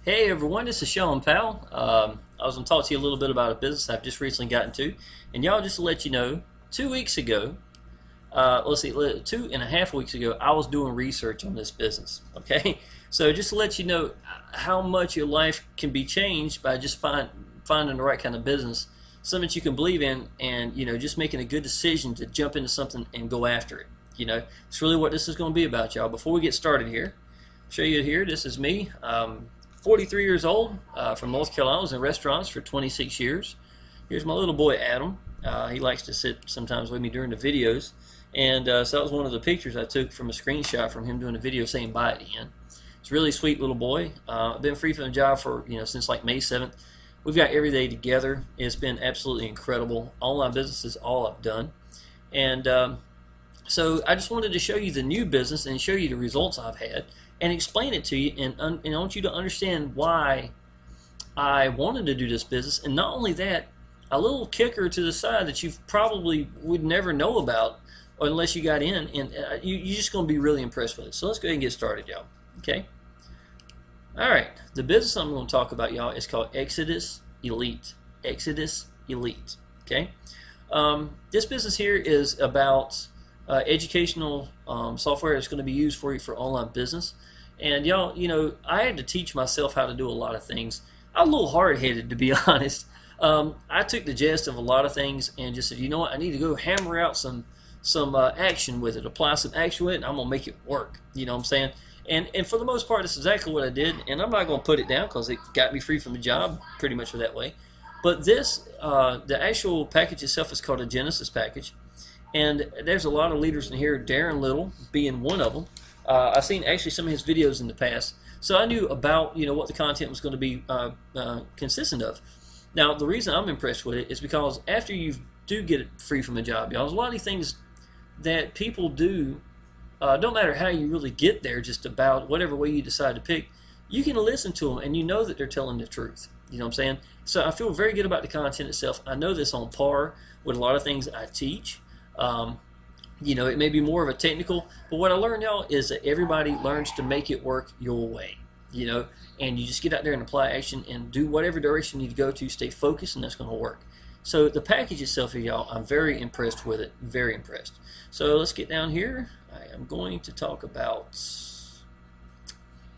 Hey everyone, this is Sean Powell. I was going to talk to you a little bit about a business I've just recently gotten to. And y'all, just to let you know, 2 weeks ago, 2.5 weeks ago, I was doing research on this business. Okay? So just to let you know how much your life can be changed by just finding the right kind of business, something that you can believe in, and just making a good decision to jump into something and go after it. It's really what this is going to be about, y'all. Before we get started here, show you here, this is me. 43 years old, from North Carolina. I was in restaurants for 26 years. Here's my little boy Adam. He likes to sit sometimes with me during the videos, and so that was one of the pictures I took from a screenshot from him doing a video saying bye at the end. It's a really sweet little boy. I've been free from the job for since like May 7th. We've got every day together. It's been absolutely incredible. Online business is all I've done, and so I just wanted to show you the new business and show you the results I've had and explain it to you, and I want you to understand why I wanted to do this business. And not only that, a little kicker to the side that you probably would never know about unless you got in, and you're just going to be really impressed with it. So let's go ahead and get started, y'all. Okay? Alright, the business I'm going to talk about, y'all, is called Exitus Elite. Exitus Elite. Okay? This business here is about educational software that's going to be used for you for online business. And y'all, I had to teach myself how to do a lot of things. I'm a little hard-headed, to be honest. I took the gist of a lot of things and just said, you know what, I need to go hammer out some action with it, apply some action with it, and I'm going to make it work. You know what I'm saying? And for the most part, that's exactly what I did. And I'm not going to put it down because it got me free from the job pretty much for that way. But this, the actual package itself is called a Genesis package. And there's a lot of leaders in here, Darren Little being one of them. I've seen actually some of his videos in the past, so I knew about what the content was going to be consistent of. Now, the reason I'm impressed with it is because after you do get it free from a job, y'all, there's a lot of these things that people do. Don't matter how you really get there, just about whatever way you decide to pick, you can listen to them and you know that they're telling the truth. You know what I'm saying? So I feel very good about the content itself. I know this on par with a lot of things I teach. It may be more of a technical, but what I learned, y'all, is that everybody learns to make it work your way, and you just get out there and apply action and do whatever direction you need to go to, stay focused, and that's going to work. So the package itself here, y'all, I'm very impressed with it, very impressed. So let's get down here. I am going to talk about,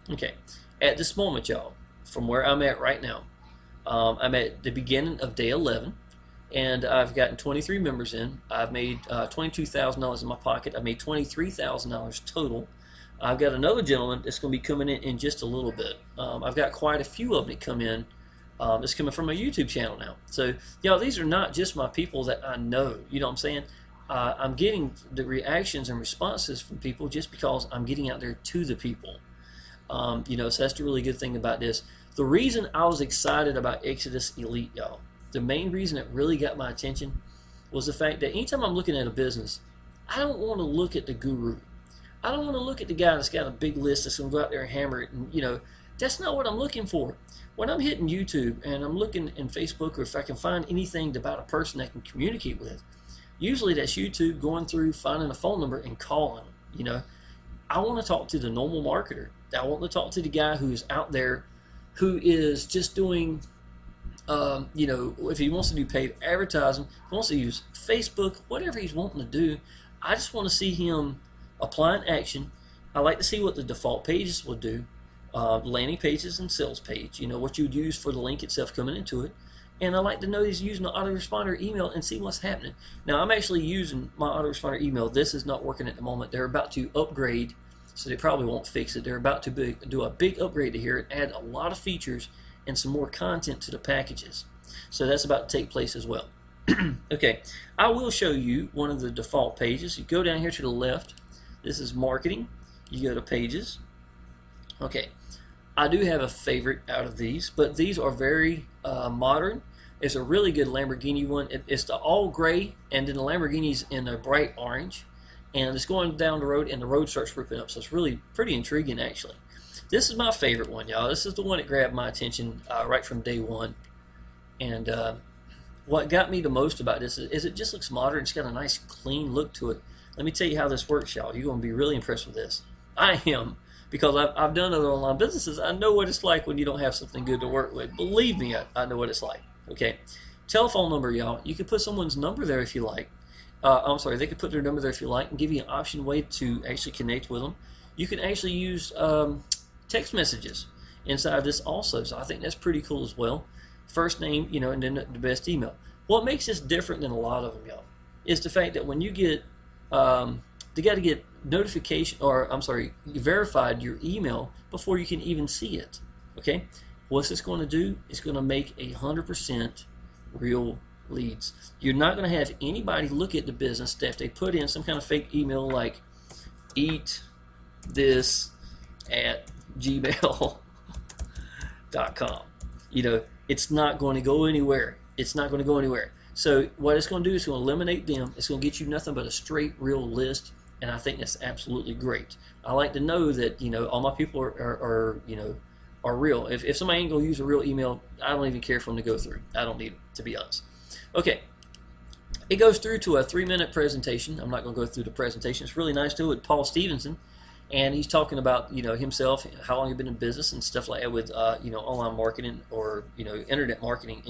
okay, at this moment, y'all, from where I'm at right now, I'm at the beginning of day 11. And I've gotten 23 members in. I've made $22,000 in my pocket. I made $23,000 total. I've got another gentleman that's going to be coming in just a little bit. I've got quite a few of them that come in. That's coming from my YouTube channel now. So, these are not just my people that I know. You know what I'm saying? I'm getting the reactions and responses from people just because I'm getting out there to the people. So that's the really good thing about this. The reason I was excited about Exitus Elite, y'all, the main reason it really got my attention was the fact that anytime I'm looking at a business, I don't want to look at the guru. I don't want to look at the guy that's got a big list that's going to go out there and hammer it. And, that's not what I'm looking for. When I'm hitting YouTube and I'm looking in Facebook, or if I can find anything about a person I can communicate with, usually that's YouTube, going through, finding a phone number and calling them. I want to talk to the normal marketer. I want to talk to the guy who's out there who is just doing if he wants to do paid advertising, if he wants to use Facebook, whatever he's wanting to do, I just want to see him applying action. I like to see what the default pages will do, landing pages and sales page, what you would use for the link itself coming into it. And I like to know he's using the autoresponder email and see what's happening. Now, I'm actually using my autoresponder email. This is not working at the moment. They're about to upgrade, so they probably won't fix it. They're about to do a big upgrade to here and add a lot of features and some more content to the packages. So that's about to take place as well. Okay, I will show you one of the default pages. You go down here to the left. This is marketing. You go to pages. Okay, I do have a favorite out of these, but these are very modern. It's a really good Lamborghini one. It's the all gray, and then the Lamborghini's in a bright orange. And it's going down the road, and the road starts ripping up. So it's really pretty intriguing, actually. This is my favorite one, y'all. This is the one that grabbed my attention right from day one. And what got me the most about this is it just looks modern. It's got a nice, clean look to it. Let me tell you how this works, y'all. You're going to be really impressed with this. I am because I've done other online businesses. I know what it's like when you don't have something good to work with. Believe me, I know what it's like. Okay, telephone number, y'all. You can put someone's number there if you like. I'm sorry, they could put their number there if you like and give you an option way to actually connect with them. You can actually use text messages inside of this also, so I think that's pretty cool as well. First name, and then the best email. What makes this different than a lot of them, y'all, is the fact that when you get, they got to get notification, or I'm sorry, verified your email before you can even see it. Okay, what's this going to do? It's going to make 100% real leads. You're not going to have anybody look at the business that if they put in some kind of fake email like eat this at gmail.com. It's not going to go anywhere. It's not going to go anywhere. So what it's going to do is it's going to eliminate them. It's going to get you nothing but a straight real list, and I think that's absolutely great. I like to know that all my people are real. If somebody ain't going to use a real email, I don't even care for them to go through. I don't need it, to be honest. Okay, it goes through to a 3-minute presentation. I'm not going to go through the presentation. It's really nice too with Paul Stevenson, and he's talking about himself, how long he's been in business and stuff like that with online marketing or internet marketing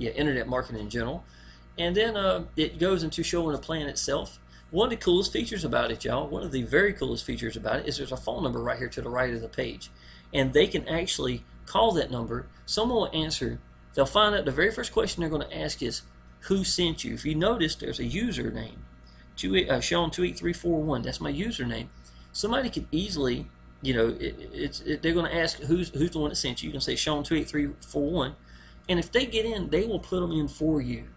internet marketing in general. And then it goes into showing the plan itself. One of the coolest features about it, y'all, one of the very coolest features about it is there's a phone number right here to the right of the page, and they can actually call that number. Someone will answer. They'll find out the very first question they're going to ask is, who sent you? If you notice, there's a username, Sean28341. That's my username. Somebody could easily, they're going to ask who's the one that sent you. You can say Sean28341, and if they get in, they will put them in for you.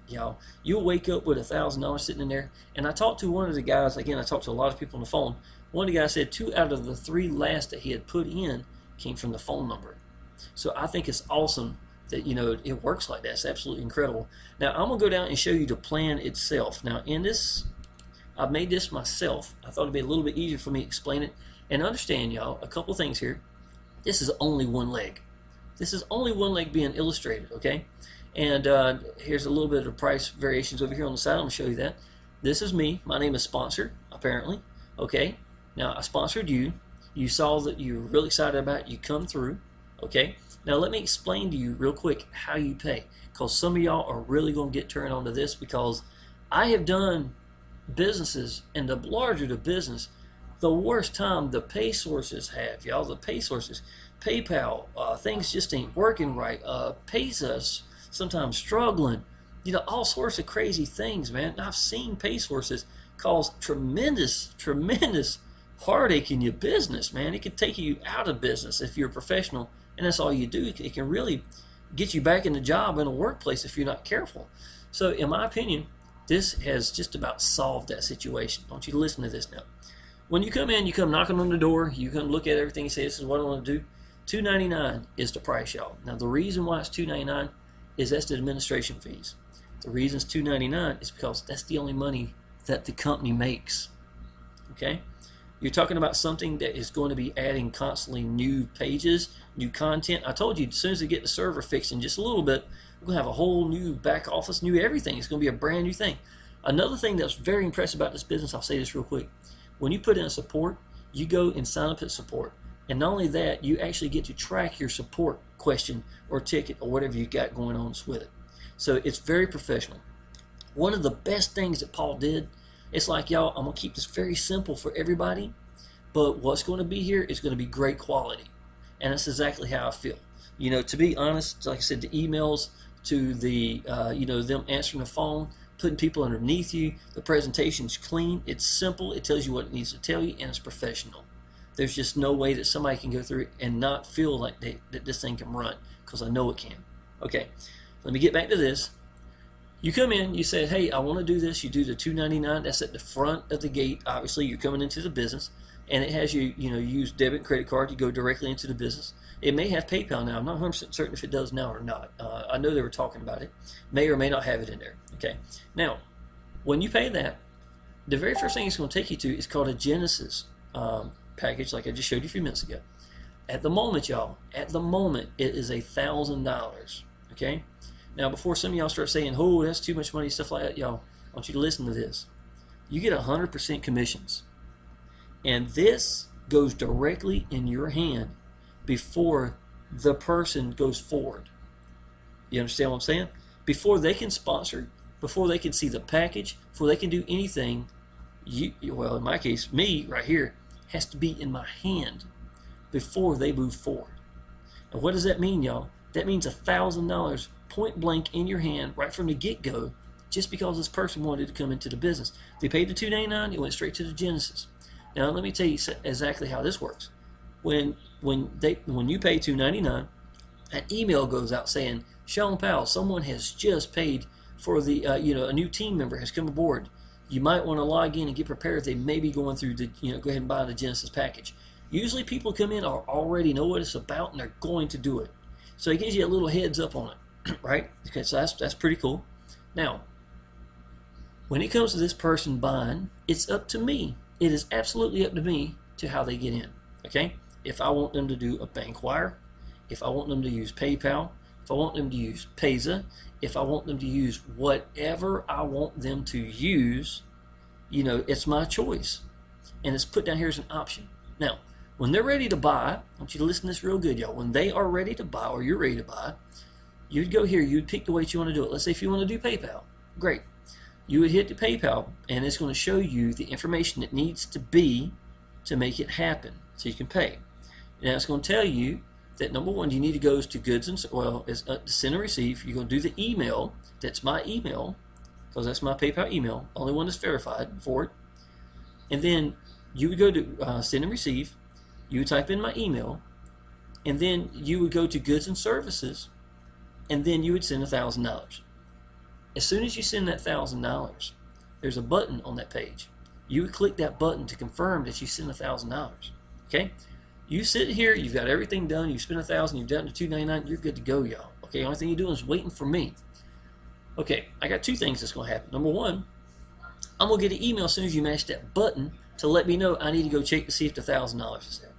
Y'all, you'll wake up with $1,000 sitting in there. And I talked to one of the guys. Again, I talked to a lot of people on the phone. One of the guys said 2 out of the 3 last that he had put in came from the phone number. So I think it's awesome that it works like that. It's absolutely incredible. Now I'm gonna go down and show you the plan itself. Now in this, I've made this myself. I thought it'd be a little bit easier for me to explain it. And understand, y'all, a couple things here. This is only one leg. This is only one leg being illustrated, okay? And here's a little bit of the price variations over here on the side. I'm gonna show you that. This is me. My name is Sponsored, apparently. Okay. Now I sponsored you. You saw that you were really excited about it. You come through. Okay. Now let me explain to you real quick how you pay, because some of y'all are really going to get turned on to this, because I have done businesses, and the larger the business, the worse time the pay sources have, y'all. The pay sources, PayPal, things just ain't working right. Pays us sometimes struggling, all sorts of crazy things, man. And I've seen pay sources cause tremendous heartache in your business, man. It can take you out of business if you're a professional. And that's all you do. It can really get you back in the job in a workplace if you're not careful. So in my opinion, this has just about solved that situation. I want you to listen to this now. When you come in, you come knocking on the door, you come look at everything, you say, this is what I want to do. $2.99 is the price, y'all. Now the reason why it's $2.99 is that's the administration fees. The reason it's $2.99 is because that's the only money that the company makes. Okay? You're talking about something that is going to be adding constantly new pages, new content. I told you, as soon as they get the server fixed in just a little bit, we're going to have a whole new back office, new everything. It's going to be a brand new thing. Another thing that's very impressive about this business, I'll say this real quick. When you put in support, you go and sign up at support. And not only that, you actually get to track your support question or ticket or whatever you got going on with it. So it's very professional. One of the best things that Paul did, it's like, y'all, I'm going to keep this very simple for everybody, but what's going to be here is going to be great quality. And that's exactly how I feel. To be honest, like I said, the emails to the, them answering the phone, putting people underneath you, the presentation's clean, it's simple, it tells you what it needs to tell you, and it's professional. There's just no way that somebody can go through it and not feel like that this thing can run, because I know it can. Okay, let me get back to this. You come in, you say, hey, I want to do this. You do the $2.99. That's at the front of the gate. Obviously, you're coming into the business, and it has you use debit, credit card. You go directly into the business. It may have PayPal now. I'm not 100% certain if it does now or not. I know they were talking about it. May or may not have it in there. Okay. Now, when you pay that, the very first thing it's going to take you to is called a Genesis package, like I just showed you a few minutes ago. At the moment, y'all, it is $1,000. Okay. Now, before some of y'all start saying, oh, that's too much money, stuff like that, y'all, I want you to listen to this. You get 100% commissions. And this goes directly in your hand before the person goes forward. You understand what I'm saying? Before they can sponsor, before they can see the package, before they can do anything, well, in my case, me right here, has to be in my hand before they move forward. And what does that mean, y'all? That means $1,000 point blank in your hand right from the get-go, just because this person wanted to come into the business. They paid the $299, it went straight to the Genesis. Now let me tell you exactly how this works. When you pay $299, an email goes out saying, Sean Powell, someone has just paid for the a new team member has come aboard. You might want to log in and get prepared. They may be going through the go ahead and buy the Genesis package. Usually people come in or already know what it's about and they're going to do it. So it gives you a little heads up on it, right? Okay, so that's pretty cool. Now, when it comes to this person buying, it's up to me. It is absolutely up to me to how they get in. Okay? If I want them to do a bank wire, if I want them to use PayPal, if I want them to use Payza, if I want them to use whatever I want them to use, it's my choice. And it's put down here as an option. Now, when they're ready to buy, I want you to listen to this real good, y'all. When they are ready to buy or you're ready to buy, you'd go here, you'd pick the way you want to do it. Let's say if you want to do PayPal, great. You would hit the PayPal and it's going to show you the information that needs to be to make it happen so you can pay. Now it's going to tell you that number one, you need to go to goods and send and receive. You're going to do the email. That's my email because that's my PayPal email, only one that's verified for it. And then you would go to send and receive. You would type in my email, and then you would go to goods and services, and then you would send $1,000. As soon as you send that $1,000, there's a button on that page. You would click that button to confirm that you sent $1,000. Okay? You sit here, you've got everything done, you've spent $1,000, you've done the $299, you're good to go, y'all. Okay, the only thing you're doing is waiting for me. Okay, I got two things that's going to happen. Number one, I'm going to get an email as soon as you mash that button to let me know I need to go check to see if the $1,000 is there.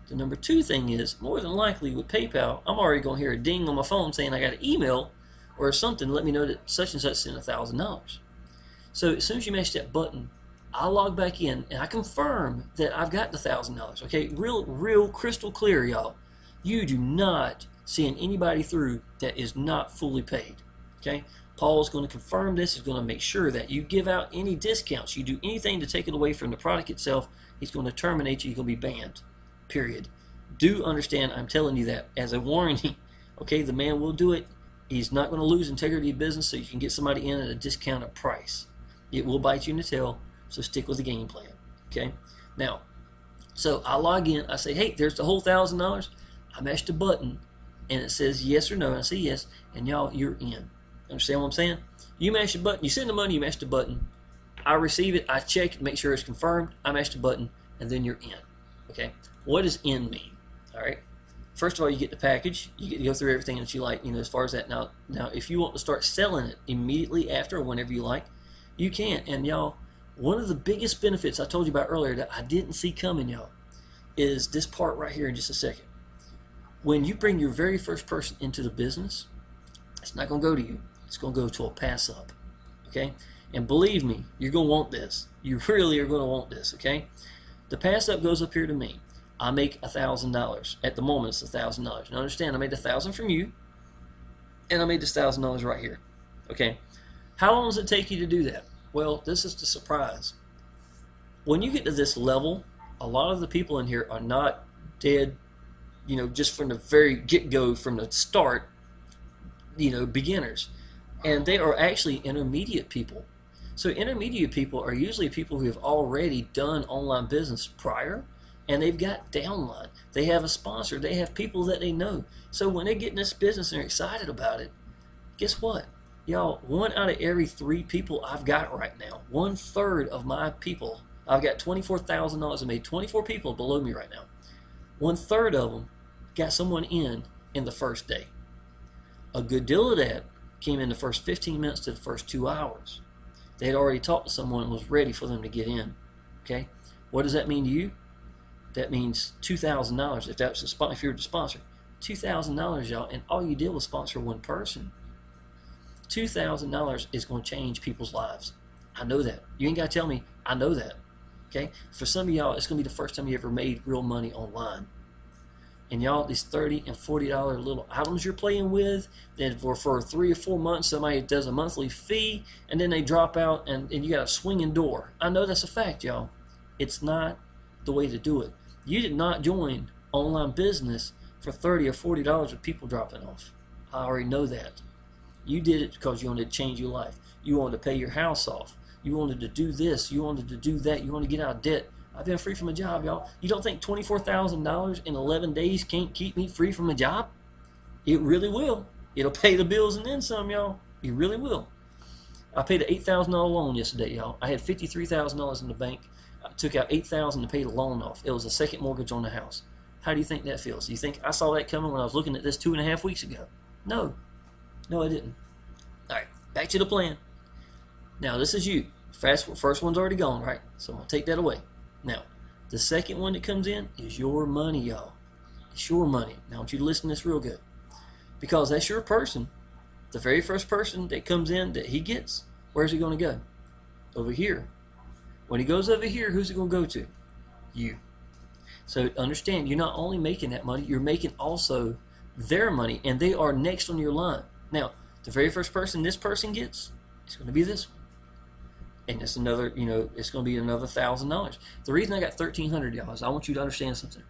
The number two thing is, more than likely with PayPal, I'm already going to hear a ding on my phone saying I got an email or something to let me know that such and such sent $1,000. So as soon as you mash that button, I log back in and I confirm that I've got the $1,000. Okay, real crystal clear, y'all. You do not send anybody through that is not fully paid. Okay, Paul's going to confirm this. He's going to make sure that you give out any discounts, you do anything to take it away from the product itself, he's going to terminate you. You're going to be banned. Period. Do understand, I'm telling you that as a warning. Okay, the man will do it. He's not going to lose integrity of business so you can get somebody in at a discounted price. It will bite you in the tail, so stick with the game plan. Okay, now, so I log in, I say, hey, there's the whole $1,000. I mash the button and it says yes or no, and I say yes, and y'all, you're in. Understand what I'm saying? You mash the button, you send the money, you mash the button, I receive it, I check it, make sure it's confirmed, I mash the button, and then you're in. Okay, what does in mean? All right, first of all, you get the package, you get to go through everything that you like, as far as that. Now if you want to start selling it immediately after or whenever you like, you can. And y'all, one of the biggest benefits I told you about earlier that I didn't see coming, y'all, is this part right here in just a second. When you bring your very first person into the business, it's not going to go to you. It's going to go to a pass up. Okay? And believe me, you're going to want this. You really are going to want this. Okay? The pass up goes up here to me. I make $1,000. At the moment, it's $1,000. Now understand, I made $1,000 from you, and I made this $1,000 right here. Okay? How long does it take you to do that? Well, this is the surprise. When you get to this level, a lot of the people in here are not dead, just from the very get-go, from the start, beginners. And they are actually intermediate people. So intermediate people are usually people who have already done online business prior, and they've got downline. They have a sponsor. They have people that they know. So when they get in this business and they're excited about it, guess what? Y'all, 1 out of every 3 people I've got right now, 1/3 of my people, I've got $24,000. I made 24 people below me right now. 1/3 of them got someone in the first day. A good deal of that came in the first 15 minutes to the first 2 hours. They had already talked to someone and was ready for them to get in. Okay, what does that mean to you? That means $2,000 if you were to sponsor. $2,000, y'all, and all you did was sponsor one person. $2,000 is going to change people's lives. I know that. You ain't got to tell me. I know that. Okay, for some of y'all, it's going to be the first time you ever made real money online. And y'all, these $30 and $40 little items you're playing with, then for 3 or 4 months, somebody does a monthly fee, and then they drop out, and you got a swinging door. I know that's a fact, y'all. It's not the way to do it. You did not join online business for $30 or $40 with people dropping off. I already know that. You did it because you wanted to change your life. You wanted to pay your house off. You wanted to do this. You wanted to do that. You want to get out of debt. I've been free from a job, y'all. You don't think $24,000 in 11 days can't keep me free from a job? It really will. It'll pay the bills and then some, y'all. It really will. I paid an $8,000 loan yesterday, y'all. I had $53,000 in the bank. I took out $8,000 to pay the loan off. It was a second mortgage on the house. How do you think that feels? Do you think I saw that coming when I was looking at this 2.5 weeks ago? No. No, I didn't. All right, back to the plan. Now, this is you. First one's already gone, right? So I'm going to take that away. Now, the second one that comes in is your money, y'all. It's your money. Now, I want you to listen to this real good. Because that's your person. The very first person that comes in that he gets, where's he going to go? Over here. When he goes over here, who's he going to go to? You. So understand, you're not only making that money, you're making also their money, and they are next on your line. Now, the very first person this person gets, it's going to be this one. And it's another, it's going to be another $1,000. The reason I got $1,300, I want you to understand something.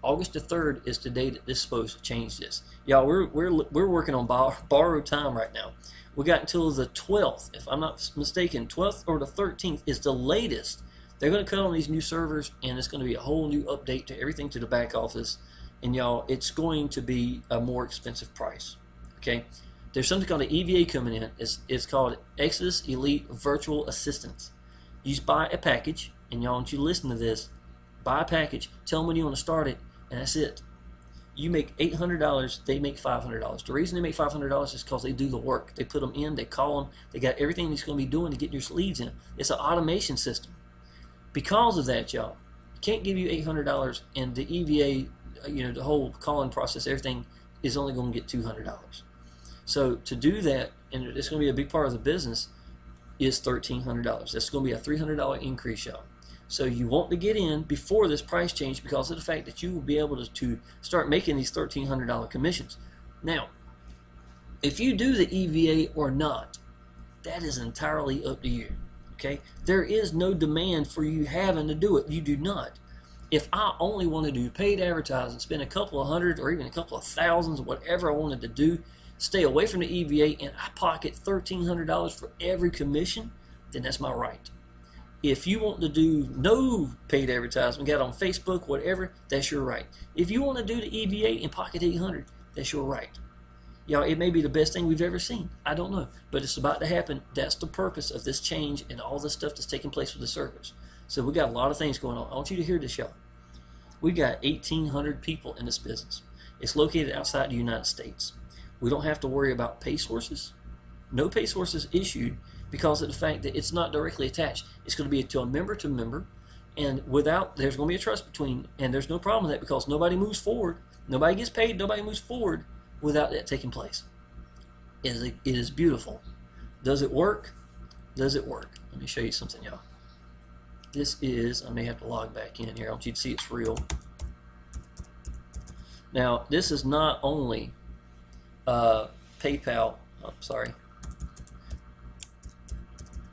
August the 3rd is the day that this is supposed to change this. Y'all, we're working on borrowed time right now. We got until the 12th, if I'm not mistaken. 12th or the 13th is the latest. They're going to cut on these new servers, and it's going to be a whole new update to everything to the back office. And y'all, it's going to be a more expensive price. Okay? There's something called an EVA coming in. It's called Exitus Elite Virtual Assistants. You just buy a package, and y'all, want you to listen to this. Buy a package, tell them when you want to start it, and that's it. You make $800, they make $500. The reason they make $500 is because they do the work. They put them in, they call them, they got everything he's going to be doing to get your leads in. It's an automation system. Because of that, y'all, can't give you $800, and the EVA, the whole calling process, everything is only going to get $200. So to do that, and it's going to be a big part of the business, is $1,300. That's going to be a $300 increase, y'all. So you want to get in before this price change because of the fact that you will be able to start making these $1,300 commissions. Now, if you do the EVA or not, that is entirely up to you. Okay? There is no demand for you having to do it. You do not. If I only want to do paid advertising, spend a couple of hundred or even a couple of thousands, whatever I wanted to do, stay away from the EVA, and I pocket $1,300 for every commission, then that's my right. If you want to do no paid advertisement, get on Facebook, whatever, that's your right. If you want to do the EVA and pocket $800, that's your right. Y'all, it may be the best thing we've ever seen. I don't know, but it's about to happen. That's the purpose of this change and all the stuff that's taking place with the servers. So we got a lot of things going on. I want you to hear this, y'all. We got 1,800 people in this business. It's located outside the United States. We don't have to worry about pay sources. No pay sources issued because of the fact that it's not directly attached. It's going to be to member, and there's going to be a trust between, and there's no problem with that because nobody moves forward. Nobody gets paid, nobody moves forward without that taking place. It is beautiful. Does it work? Does it work? Let me show you something, y'all. This is, I may have to log back in here. I want you to see it's real. Now, this is not only PayPal. Oh, sorry.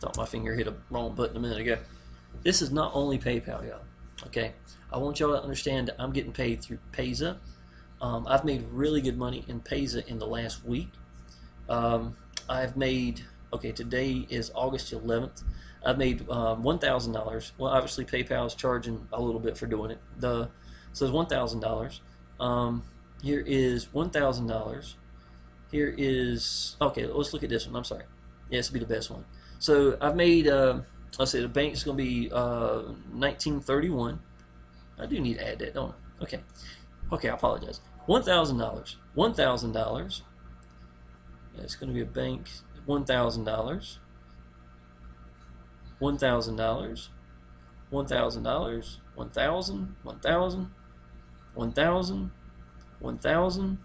Thought my finger hit a wrong button a minute ago. This is not only PayPal, y'all. Okay, I want y'all to understand that I'm getting paid through Payza. I've made really good money in Payza in the last week. I've made, today is August 11th. I've made $1,000. Well, obviously PayPal is charging a little bit for doing it. So it's $1,000. Here is $1,000. Here is, let's look at this one. I'm sorry. Yeah, this will be the best one. So I've made, let's say the bank is going to be $19.31. I do need to add that, don't I? Okay, I apologize. $1,000. $1,000. Yeah, it's going to be a bank. $1,000. $1,000. $1,000. $1,000. 1,000. 1,000. 1,000.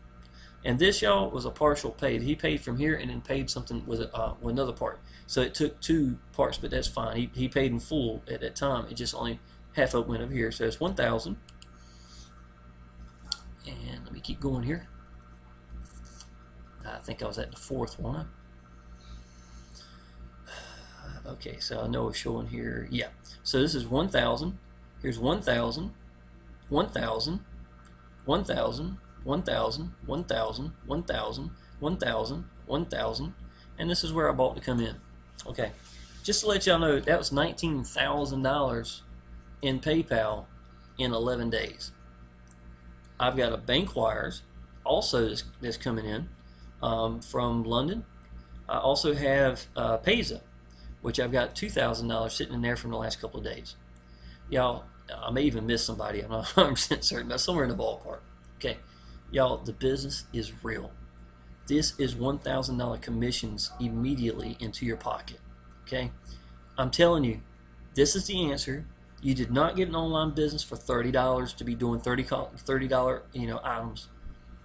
And this, y'all, was a partial paid. He paid from here and then paid something with another part. So it took two parts, but that's fine. He paid in full at that time. It just only half open over here. So it's 1,000. And let me keep going here. I think I was at the fourth one. Okay, so I know it's showing here. Yeah. So this is 1,000. Here's 1,000, 1,000, 1,000, 1,000, 1,000, 1,000, 1,000, 1,000, and this is where I bought to come in. Okay, just to let y'all know, that was $19,000 in PayPal in 11 days. I've got a bank wires also that's coming in from London. I also have Payza, which I've got $2,000 sitting in there from the last couple of days. Y'all, I may even miss somebody. I'm not 100% certain, but somewhere in the ballpark. Okay, y'all, the business is real. This is $1,000 commissions immediately into your pocket. Okay, I'm telling you, this is the answer. You did not get an online business for $30 to be doing $30 items,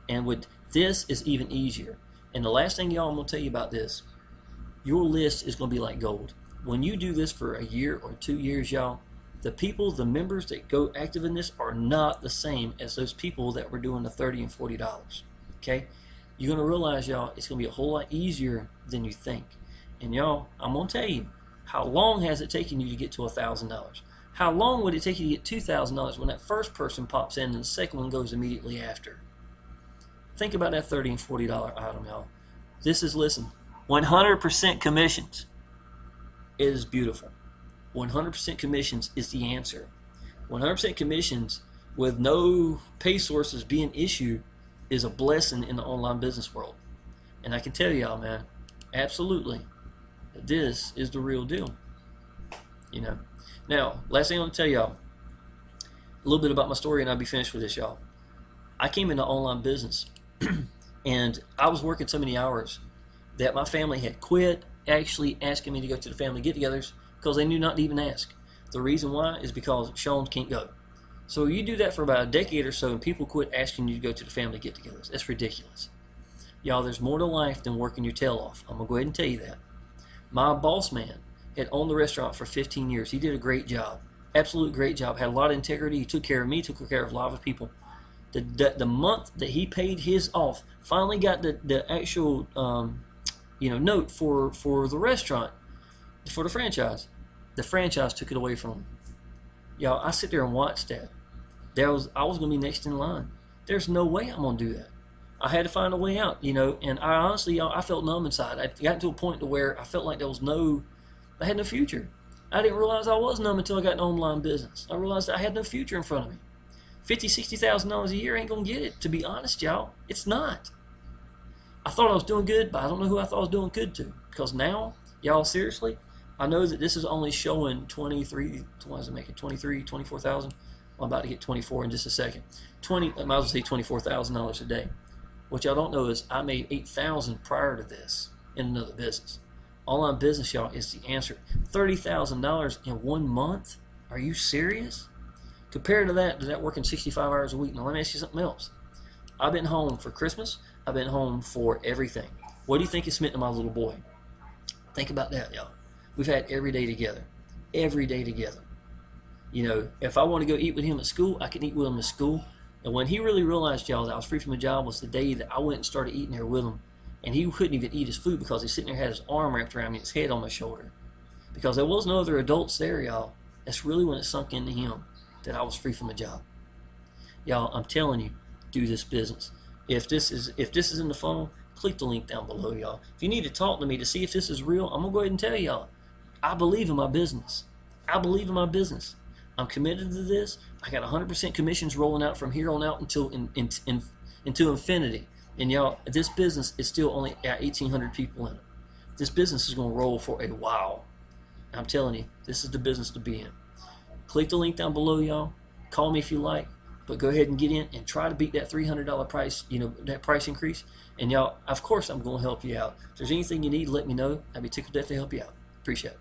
and with this is even easier. And the last thing, y'all, I'm gonna tell you about this. Your list is gonna be like gold. When you do this for a year or 2 years, y'all, the members that go active in this are not the same as those people that were doing the $30 and $40. Okay, you're gonna realize, y'all, it's gonna be a whole lot easier than you think. And y'all, I'm gonna tell you, how long has it taken you to get to $1,000? How long would it take you to get $2,000 when that first person pops in and the second one goes immediately after? Think about that $30 and $40 item, y'all. This is, listen, 100% commissions. It is beautiful. 100% commissions is the answer. 100% commissions with no pay sources being issued is a blessing in the online business world. And I can tell y'all, man, absolutely, this is the real deal. You know. Now, last thing I want to tell y'all, a little bit about my story, and I'll be finished with this, y'all. I came into online business, and I was working so many hours that my family had quit actually asking me to go to the family get-togethers because they knew not to even ask. The reason why is because Sean can't go. So you do that for about a decade or so, and people quit asking you to go to the family get-togethers. That's ridiculous. Y'all, there's more to life than working your tail off. I'm going to go ahead and tell you that. My boss man had owned the restaurant for 15 years. He did a great job. Absolute great job. Had a lot of integrity. He took care of me, took care of a lot of people. The month that he paid his off, finally got the actual note for the restaurant, for the franchise. The franchise took it away from him. Y'all, I sit there and watch that. I was going to be next in line. There's no way I'm going to do that. I had to find a way out, and I honestly, y'all, I felt numb inside. I got to a point to where I felt like I had no future. I didn't realize I was numb until I got an online business. I realized I had no future in front of me. $50,000, $60,000 a year ain't gonna get it. To be honest, y'all, it's not. I thought I was doing good, but I don't know who I thought I was doing good to. Because now, y'all, seriously, I know that this is only showing 23. What does it make it? 24,000. Well, I'm about to get 24 in just a second. I might as well say $24,000 a day. What y'all don't know is I made $8,000 prior to this in another business. Online business, y'all, is the answer. $30,000 in 1 month? Are you serious? Compared to that working 65 hours a week. Now, let me ask you something else. I've been home for Christmas. I've been home for everything. What do you think it's meant to my little boy? Think about that, y'all. We've had every day together. Every day together. If I want to go eat with him at school, I can eat with him at school. And when he really realized, y'all, that I was free from a job was the day that I went and started eating there with him. And he couldn't even eat his food because he's sitting there, had his arm wrapped around me, his head on my shoulder. Because there was no other adults there, y'all. That's really when it sunk into him that I was free from a job. Y'all, I'm telling you, do this business. If this is in the funnel, click the link down below, y'all. If you need to talk to me to see if this is real, I'm gonna go ahead and tell y'all. I believe in my business. I believe in my business. I'm committed to this. I got 100% commissions rolling out from here on out until into infinity. And y'all, this business is still only at 1,800 people in it. This business is going to roll for a while. I'm telling you, this is the business to be in. Click the link down below, y'all. Call me if you like, but go ahead and get in and try to beat that $300 price, that price increase. And y'all, of course, I'm going to help you out. If there's anything you need, let me know. I'd be tickled to death to help you out. Appreciate it.